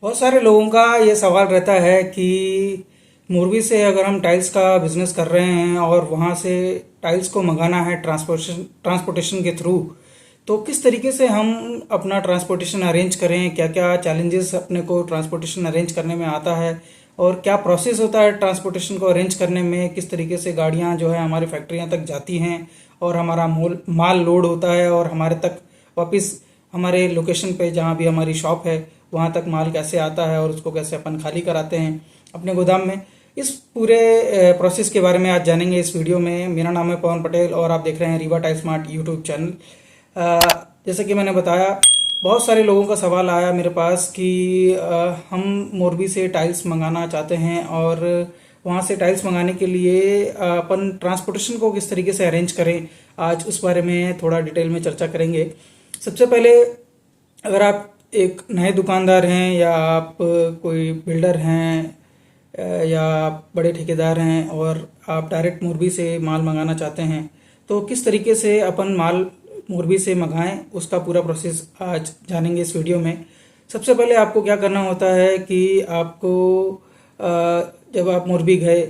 बहुत सारे लोगों का ये सवाल रहता है कि मुरबी से अगर हम टाइल्स का बिजनेस कर रहे हैं और वहाँ से टाइल्स को मंगाना है ट्रांसपोर्टेशन के थ्रू, तो किस तरीके से हम अपना ट्रांसपोर्टेशन अरेंज करें, क्या क्या चैलेंजेस अपने को ट्रांसपोर्टेशन अरेंज करने में आता है और क्या प्रोसेस होता है ट्रांसपोर्टेशन को अरेंज करने में, किस तरीके से गाड़ियाँ जो है हमारी फैक्ट्रियाँ तक जाती हैं और हमारा माल लोड होता है और हमारे तक वापस हमारे लोकेशन पे जहाँ भी हमारी शॉप है वहाँ तक माल कैसे आता है और उसको कैसे अपन खाली कराते हैं अपने गोदाम में। इस पूरे प्रोसेस के बारे में आज जानेंगे इस वीडियो में। मेरा नाम है पवन पटेल और आप देख रहे हैं Rewa tile smart YouTube channel. जैसे कि मैंने बताया, बहुत सारे लोगों का सवाल आया मेरे पास कि हम मोरबी से टाइल्स मंगाना चाहते हैं और वहाँ से टाइल्स मंगाने के लिए अपन ट्रांसपोर्टेशन को किस तरीके से अरेंज करें। आज उस बारे में थोड़ा डिटेल में चर्चा करेंगे। सबसे पहले, अगर आप एक नए दुकानदार हैं या आप कोई बिल्डर हैं या आप बड़े ठेकेदार हैं और आप डायरेक्ट मोरबी से माल मंगाना चाहते हैं, तो किस तरीके से अपन माल मोरबी से मंगाएं उसका पूरा प्रोसेस आज जानेंगे इस वीडियो में। सबसे पहले आपको क्या करना होता है कि आपको जब आप मोरबी गए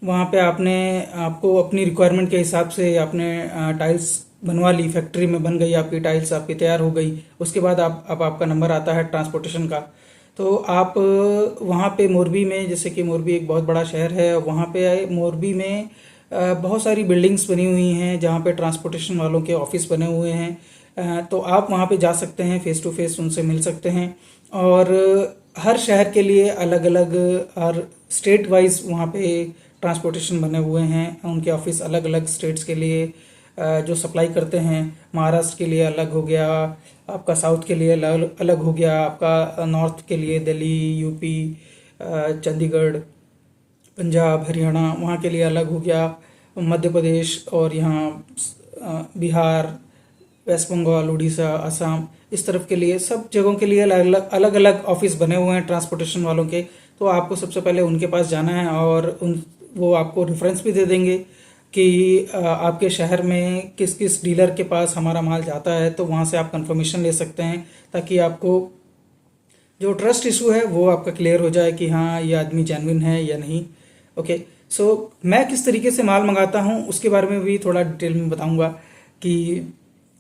वहाँ पे आपको अपनी रिक्वायरमेंट के हिसाब से आपने टाइल्स बनवा ली, फैक्ट्री में बन गई आपकी टाइल्स, आपकी तैयार हो गई। उसके बाद अब आपका नंबर आता है ट्रांसपोर्टेशन का। तो आप वहाँ पे मोरबी में, जैसे कि मोरबी एक बहुत बड़ा शहर है, वहाँ पे मोरबी में बहुत सारी बिल्डिंग्स बनी हुई हैं जहाँ पे ट्रांसपोर्टेशन वालों के ऑफिस बने हुए हैं। तो आप वहाँ पे जा सकते हैं, फेस टू फेस उनसे मिल सकते हैं। और हर शहर के लिए अलग अलग, हर स्टेट वाइज वहाँ पे ट्रांसपोर्टेशन बने हुए हैं। उनके ऑफिस अलग अलग स्टेट्स के लिए जो सप्लाई करते हैं। महाराष्ट्र के लिए अलग हो गया, आपका साउथ के लिए अलग हो गया, आपका नॉर्थ के लिए दिल्ली, यूपी, चंडीगढ़, पंजाब, हरियाणा वहाँ के लिए अलग हो गया, मध्य प्रदेश और यहाँ बिहार, वेस्ट बंगाल, उड़ीसा, असम, इस तरफ के लिए सब जगहों के लिए अलग अलग ऑफिस बने हुए हैं ट्रांसपोर्टेशन वालों के। तो आपको सबसे पहले उनके पास जाना है और वो आपको रेफरेंस भी दे देंगे कि आपके शहर में किस किस डीलर के पास हमारा माल जाता है। तो वहाँ से आप कंफर्मेशन ले सकते हैं ताकि आपको जो ट्रस्ट इशू है वो आपका क्लियर हो जाए कि हाँ ये आदमी जेन्युइन है या नहीं। ओके, सो मैं किस तरीके से माल मंगाता हूँ उसके बारे में भी थोड़ा डिटेल में बताऊँगा कि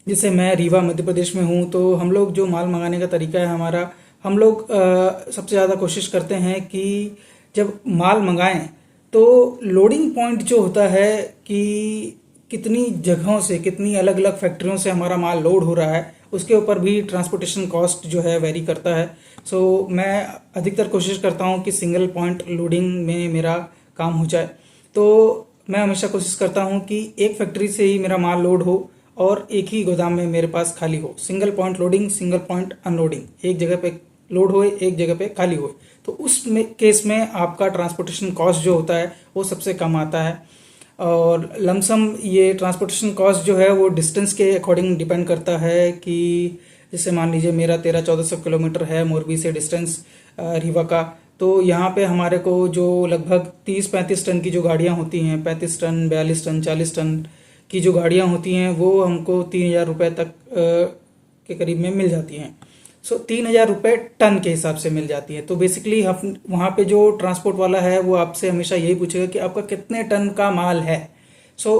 जैसे मैं रीवा मध्य प्रदेश में हूँ तो हम लोग जो माल मंगाने का तरीका है हमारा, हम लोग सबसे ज़्यादा कोशिश करते हैं कि जब माल मंगाएं तो लोडिंग पॉइंट जो होता है कि कितनी जगहों से, कितनी अलग अलग फैक्ट्रियों से हमारा माल लोड हो रहा है, उसके ऊपर भी ट्रांसपोर्टेशन कॉस्ट जो है वेरी करता है। सो मैं अधिकतर कोशिश करता हूँ कि सिंगल पॉइंट लोडिंग में मेरा काम हो जाए। तो मैं हमेशा कोशिश करता हूँ कि एक फैक्ट्री से ही मेरा माल लोड हो और एक ही गोदाम में मेरे पास खाली हो। Single point loading, single point unloading, एक जगह पे लोड होए, एक जगह पे खाली होए। तो उस केस में आपका ट्रांसपोर्टेशन कॉस्ट जो होता है वो सबसे कम आता है। और लमसम ये ट्रांसपोर्टेशन कॉस्ट जो है वो डिस्टेंस के अकॉर्डिंग डिपेंड करता है कि जैसे मान लीजिए मेरा 1300-1400 किलोमीटर है मोरबी से डिस्टेंस रीवा का। तो यहाँ पे हमारे को जो लगभग 30-35 टन की जो गाड़ियाँ होती हैं, 35 टन, 42 टन, 40 टन की जो गाड़ियाँ होती हैं वो हमको 3000 रुपये तक के करीब में मिल जाती हैं। सो 3000 रुपये टन के हिसाब से मिल जाती है। तो बेसिकली हम वहाँ पे जो ट्रांसपोर्ट वाला है वो आपसे हमेशा यही पूछेगा कि आपका कितने टन का माल है। सो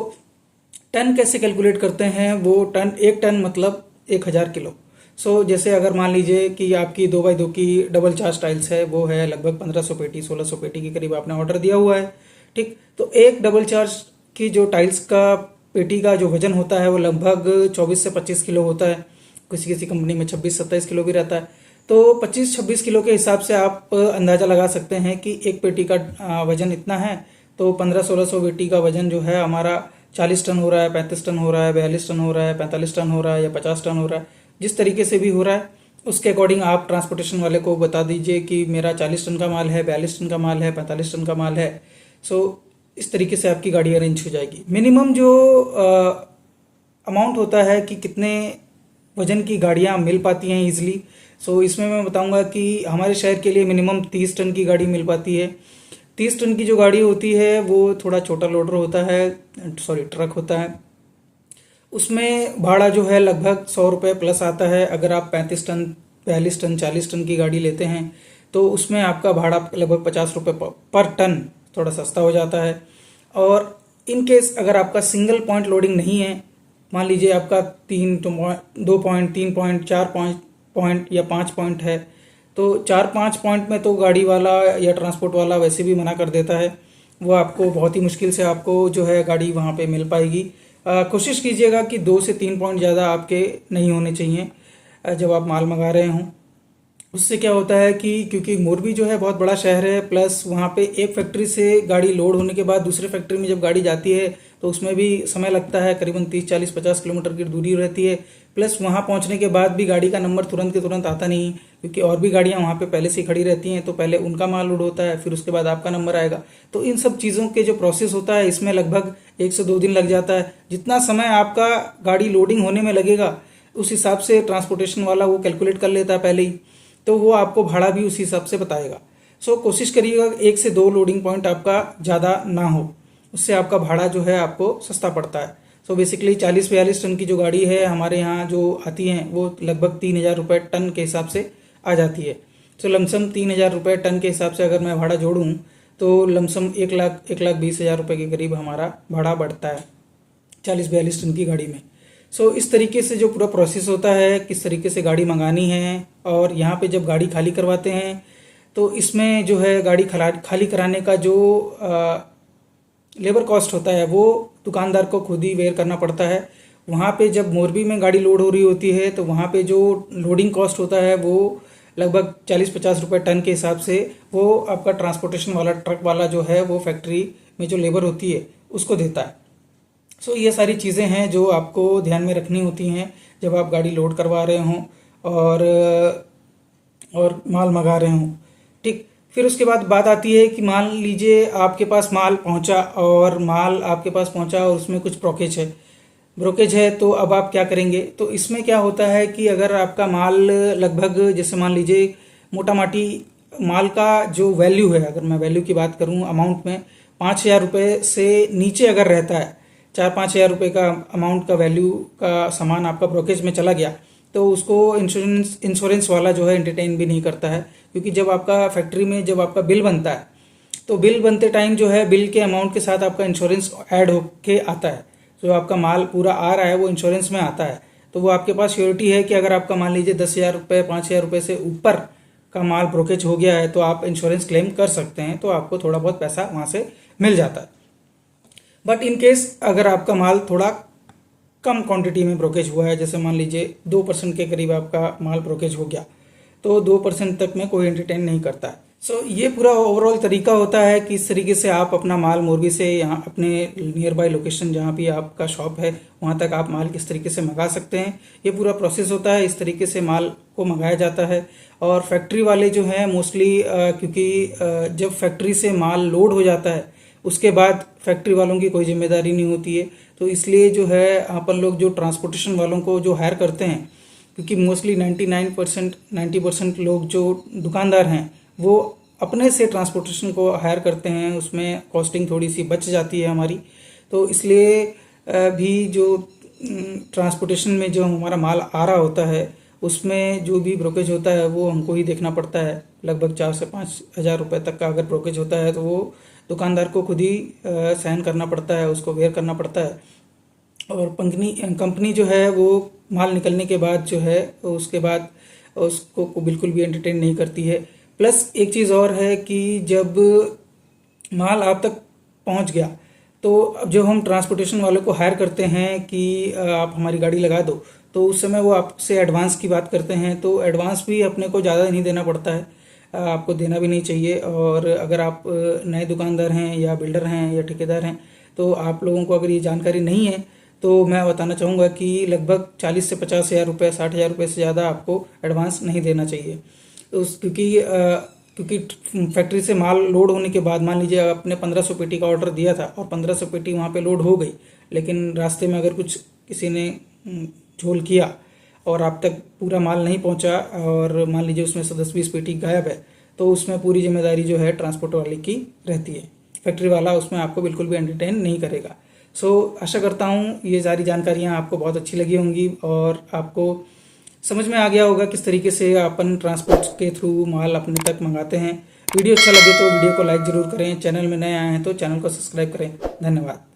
टन कैसे कैलकुलेट करते हैं वो, टन, एक टन मतलब 1000 किलो। सो जैसे अगर मान लीजिए कि आपकी 2x2 की डबल चार्ज टाइल्स है, वो है लगभग 1500 पेटी, 1600 पेटी के करीब आपने ऑर्डर दिया हुआ है, ठीक। तो एक डबल चार्ज की जो टाइल्स का पेटी का जो वजन होता है वो लगभग 24 से 25 किलो होता है। किसी किसी कंपनी में 26-27 किलो भी रहता है। तो 25-26 किलो के हिसाब से आप अंदाज़ा लगा सकते हैं कि एक पेटी का वजन इतना है। तो 1500-1600 पेटी का वजन जो है हमारा 40 टन हो रहा है, 35 टन हो रहा है, 42 टन हो रहा है, 45 टन हो रहा है या 50 टन हो रहा है, जिस तरीके से भी हो रहा है उसके अकॉर्डिंग आप ट्रांसपोर्टेशन वाले को बता दीजिए कि मेरा 40 टन का माल है, 42 टन का माल है, 45 टन का माल है। सो इस तरीके से आपकी गाड़ी अरेंज हो जाएगी। मिनिमम जो अमाउंट होता है कि कितने वजन की गाड़ियाँ मिल पाती हैं ईजिली, सो इसमें मैं बताऊंगा कि हमारे शहर के लिए मिनिमम 30 टन की गाड़ी मिल पाती है। 30 टन की जो गाड़ी होती है वो थोड़ा छोटा लोडर होता है, सॉरी ट्रक होता है। उसमें भाड़ा जो है लगभग 100 रुपये प्लस आता है। अगर आप 35 टन, 42 टन, 40 टन की गाड़ी लेते हैं तो उसमें आपका भाड़ा लगभग 50 रुपये पर टन थोड़ा सस्ता हो जाता है। और इन केस अगर आपका सिंगल पॉइंट लोडिंग नहीं है, मान लीजिए आपका 2 पॉइंट, 3 पॉइंट, 4 पॉइंट या 5 पॉइंट है, तो 4-5 पॉइंट में तो गाड़ी वाला या ट्रांसपोर्ट वाला वैसे भी मना कर देता है। वो आपको बहुत ही मुश्किल से आपको जो है गाड़ी वहाँ पे मिल पाएगी। कोशिश कीजिएगा कि 2 से 3 पॉइंट ज़्यादा आपके नहीं होने चाहिए जब आप माल मंगा रहे हों। उससे क्या होता है कि क्योंकि मोरबी जो है बहुत बड़ा शहर है, प्लस वहाँ पे एक फैक्ट्री से गाड़ी लोड होने के बाद दूसरे फैक्ट्री में जब गाड़ी जाती है तो उसमें भी समय लगता है, करीबन 30, 40, 50 किलोमीटर की दूरी रहती है। प्लस वहाँ पहुँचने के बाद भी गाड़ी का नंबर तुरंत के तुरंत आता नहीं, क्योंकि और भी गाड़ियाँ वहाँ पे पहले से खड़ी रहती हैं, तो पहले उनका माल लोड होता है, फिर उसके बाद आपका नंबर आएगा। तो इन सब चीज़ों के जो प्रोसेस होता है इसमें लगभग 1 से 2 दिन लग जाता है। जितना समय आपका गाड़ी लोडिंग होने में लगेगा उस हिसाब से ट्रांसपोर्टेशन वाला वो कैलकुलेट कर लेता है पहले ही, तो वो आपको भाड़ा भी उसी हिसाब से बताएगा। सो कोशिश करिएगा 1 से 2 लोडिंग पॉइंट आपका ज़्यादा ना हो, उससे आपका भाड़ा जो है आपको सस्ता पड़ता है। सो बेसिकली 40-42 टन की जो गाड़ी है हमारे यहाँ जो आती हैं वो लगभग 3,000 रुपये टन के हिसाब से आ जाती है। सो लमसम 3,000 रुपये टन के हिसाब से अगर मैं भाड़ा जोड़ूँ तो लमसम 1,20,000 रुपये के करीब हमारा भाड़ा बढ़ता है 40-42 टन की गाड़ी में। सो इस तरीके से जो पूरा प्रोसेस होता है, किस तरीके से गाड़ी मंगानी है, और यहाँ पे जब गाड़ी खाली करवाते हैं तो इसमें जो है गाड़ी खाली कराने का जो लेबर कॉस्ट होता है वो दुकानदार को खुद ही वेयर करना पड़ता है। वहाँ पे जब मोरबी में गाड़ी लोड हो रही होती है तो वहाँ पे जो लोडिंग कॉस्ट होता है वो लगभग 40-50 रुपये टन के हिसाब से वो आपका ट्रांसपोर्टेशन वाला ट्रक वाला जो है वो फैक्ट्री में जो लेबर होती है उसको देता है। सो ये सारी चीज़ें हैं जो आपको ध्यान में रखनी होती हैं जब आप गाड़ी लोड करवा रहे हों और माल मंगा रहे हों। ठीक, फिर उसके बाद बात आती है कि मान लीजिए आपके पास माल पहुंचा और उसमें कुछ ब्रोकेज है, तो अब आप क्या करेंगे। तो इसमें क्या होता है कि अगर आपका माल लगभग, जैसे मान लीजिए मोटा माटी माल का जो वैल्यू है, अगर मैं वैल्यू की बात करूं अमाउंट में, 5,000 रुपये से नीचे अगर रहता है, 4-5 हज़ार रुपये का अमाउंट का वैल्यू का सामान आपका ब्रोकेज में चला गया, तो उसको इंश्योरेंस वाला जो है एंटरटेन भी नहीं करता है। क्योंकि जब आपका फैक्ट्री में जब आपका बिल बनता है तो बिल बनते टाइम जो है बिल के अमाउंट के साथ आपका इंश्योरेंस ऐड होके आता है। जो आपका माल पूरा आ रहा है वो इंश्योरेंस में आता है, तो वो आपके पास श्योरिटी है कि अगर आपका मान लीजिए 10,000 रुपये 5,000 रुपये से ऊपर का माल ब्रोकेज हो गया है तो आप इंश्योरेंस क्लेम कर सकते हैं, तो आपको थोड़ा बहुत पैसा वहाँ से मिल जाता है। बट इन केस अगर आपका माल थोड़ा कम क्वांटिटी में ब्रोकेज हुआ है, जैसे मान लीजिए 2% के करीब आपका माल ब्रोकेज हो गया, तो 2% तक में कोई एंटरटेन नहीं करता है। सो ये पूरा ओवरऑल तरीका होता है कि इस तरीके से आप अपना माल मोरबी से यहाँ अपने नियर बाय लोकेशन जहाँ भी आपका शॉप है वहाँ तक आप माल किस तरीके से मंगा सकते हैं। ये पूरा प्रोसेस होता है, इस तरीके से माल को मंगाया जाता है। और फैक्ट्री वाले जो हैं मोस्टली क्योंकि जब फैक्ट्री से माल लोड हो जाता है उसके बाद फैक्ट्री वालों की कोई जिम्मेदारी नहीं होती है, तो इसलिए जो है अपन लोग जो ट्रांसपोर्टेशन वालों को जो हायर करते हैं, क्योंकि मोस्टली 90% लोग जो दुकानदार हैं वो अपने से ट्रांसपोर्टेशन को हायर करते हैं, उसमें कॉस्टिंग थोड़ी सी बच जाती है हमारी। तो इसलिए भी जो ट्रांसपोर्टेशन में जो हमारा माल आ रहा होता है उसमें जो भी ब्रोकेज होता है वो हमको ही देखना पड़ता है। लगभग 4 से 5 हज़ार रुपये तक का अगर ब्रोकेज होता है तो वो दुकानदार को खुद ही सहन करना पड़ता है, उसको वेयर करना पड़ता है। और कंपनी जो है वो माल निकलने के बाद जो है उसके बाद उसको बिल्कुल भी एंटरटेन नहीं करती है। प्लस एक चीज़ और है कि जब माल आप तक पहुंच गया तो जो हम ट्रांसपोर्टेशन वालों को हायर करते हैं कि आप हमारी गाड़ी लगा दो, तो उस समय वो आपसे एडवांस की बात करते हैं। तो एडवांस भी अपने को ज़्यादा नहीं देना पड़ता है, आपको देना भी नहीं चाहिए। और अगर आप नए दुकानदार हैं या बिल्डर हैं या ठेकेदार हैं तो आप लोगों को अगर ये जानकारी नहीं है तो मैं बताना चाहूँगा कि लगभग 40 से 50 हज़ार रुपये 60 हज़ार रुपये से ज़्यादा आपको एडवांस नहीं देना चाहिए। क्योंकि फैक्ट्री से माल लोड होने के बाद मान लीजिए आपने 1500 पेटी का ऑर्डर दिया था और 1500 पेटी वहाँ पे लोड हो गई, लेकिन रास्ते में अगर कुछ किसी ने झोल किया और आप तक पूरा माल नहीं पहुँचा और मान लीजिए उसमें से 10-20 पेटी गायब है, तो उसमें पूरी जिम्मेदारी जो है ट्रांसपोर्ट वाले की रहती है। फैक्ट्री वाला उसमें आपको बिल्कुल भी एंटरटेन नहीं करेगा। सो आशा करता हूँ ये सारी जानकारियाँ आपको बहुत अच्छी लगी होंगी और आपको समझ में आ गया होगा किस तरीके से अपन ट्रांसपोर्ट के थ्रू माल अपने तक मंगाते हैं। वीडियो अच्छा लगे तो वीडियो को लाइक ज़रूर करें, चैनल में नए आए हैं तो चैनल को सब्सक्राइब करें। धन्यवाद।